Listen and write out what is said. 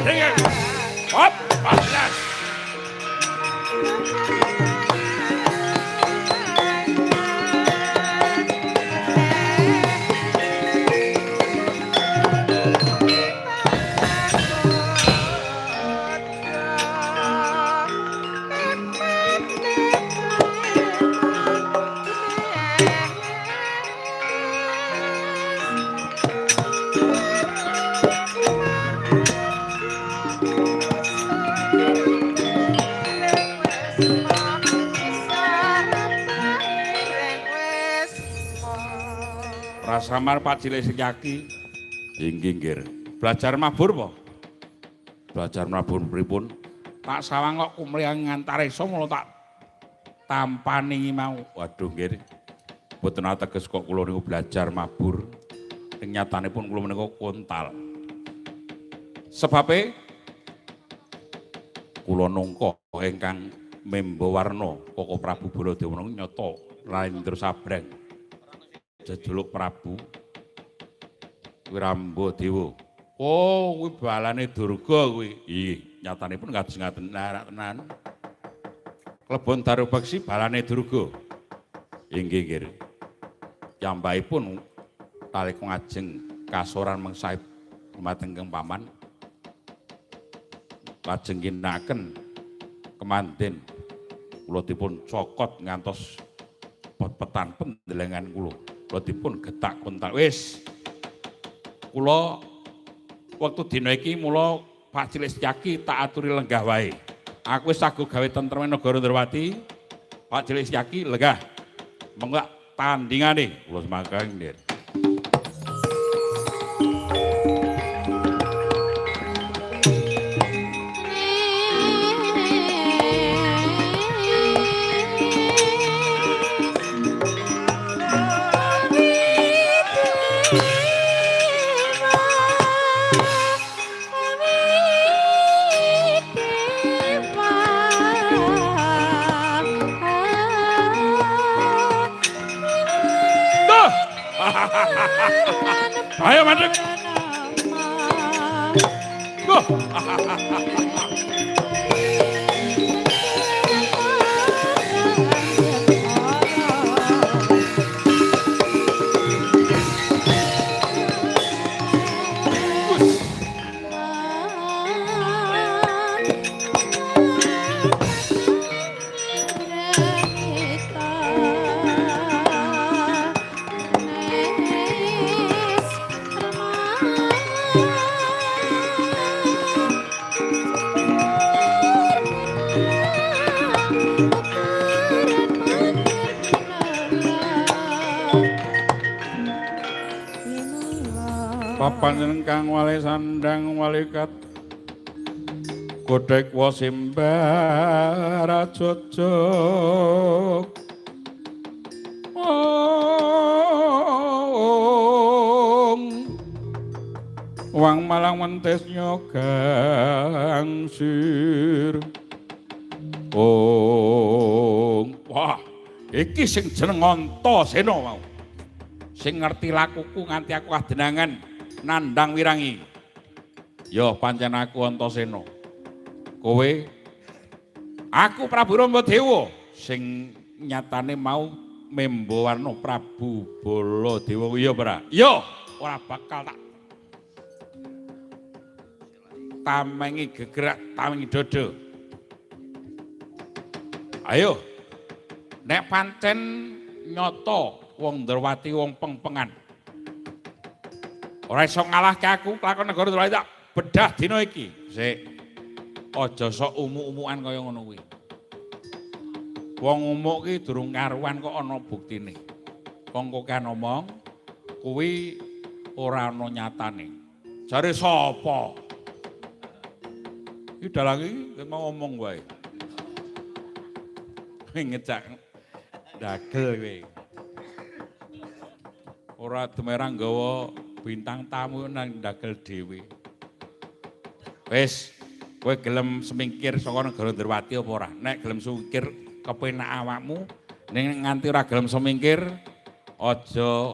dengan hop, balas. Rasamar Pak Cilik Setyaki. Inggih nggih. Belajar mabur apa? Belajar mabur pripun? Tak sawang kok kumriyang ngantaresa mulo tak tampani mau. Waduh nggih. Mboten ateges kok kula niku belajar mabur. Ing nyatanipun kula menika kontal. Sebabe kula nungka ingkang memba warna Koko Prabu Baladewa nyata Randra Sabrang. Jejuluk Prabu Wiramba Dewa. Oh, kuwi balane Durga kuwi. Nggih, nyatanipun kados ngaten tenan. Klebon Darubaksi balane Durga. Inggih nggih. Piyambakipun nalika ngajeng kasoran mengsahip dumateng Kang Paman. Lajeng ginakaken kemanden kula dipun cokot ngantos pet-petan pendelengan kula. Kula dipun getak kontak wis. Kula wektu dina iki mula Pak Cilik Setyaki tak aturi lenggah wae. Aku wis sago gawe tentreme negara Ndrawati. Pak Cilik Setyaki lenggah. Mengko tandingane kula semakang nggih. Ayo madeg. Papan kang wali sandang walikat Godhek Wasimbara Jojog Wang Malang Mentes Nyogangsir wah iki sing jeneng Antasena mau sing ngerti lakuku nganti aku kadenangan nandang wirangi. Yo pancen aku Antasena. Kowe aku Prabu Ramadewa sing nyatane mau memba warna Prabu Baladewa iya ora? Yo ora bakal tak tamengi gegerak, tamengi dodo. Ayo. Nek pancen nyata wong Ndrawati wong pengpengan. Ora iso ngalahke aku kelakon negara Ndrawati tak bedah dina iki. Sik. Aja sok umuk-umukan kaya ngono kuwi. Wong umuk ki durung karuan kok ana buktine. Wong kok kan omong kuwi ora ana nyatane. Jare sapa? Iki dalang iki mau ngomong wae. Ngejak dagel kowe. Ora demerang nggawa bintang tamu nang dagel dhewe. Wis, kowe gelem semingkir saka negara Ndrawati apa ora? Nek gelem sumingkir kepenak awakmu, ning nganti ora gelem semingkir aja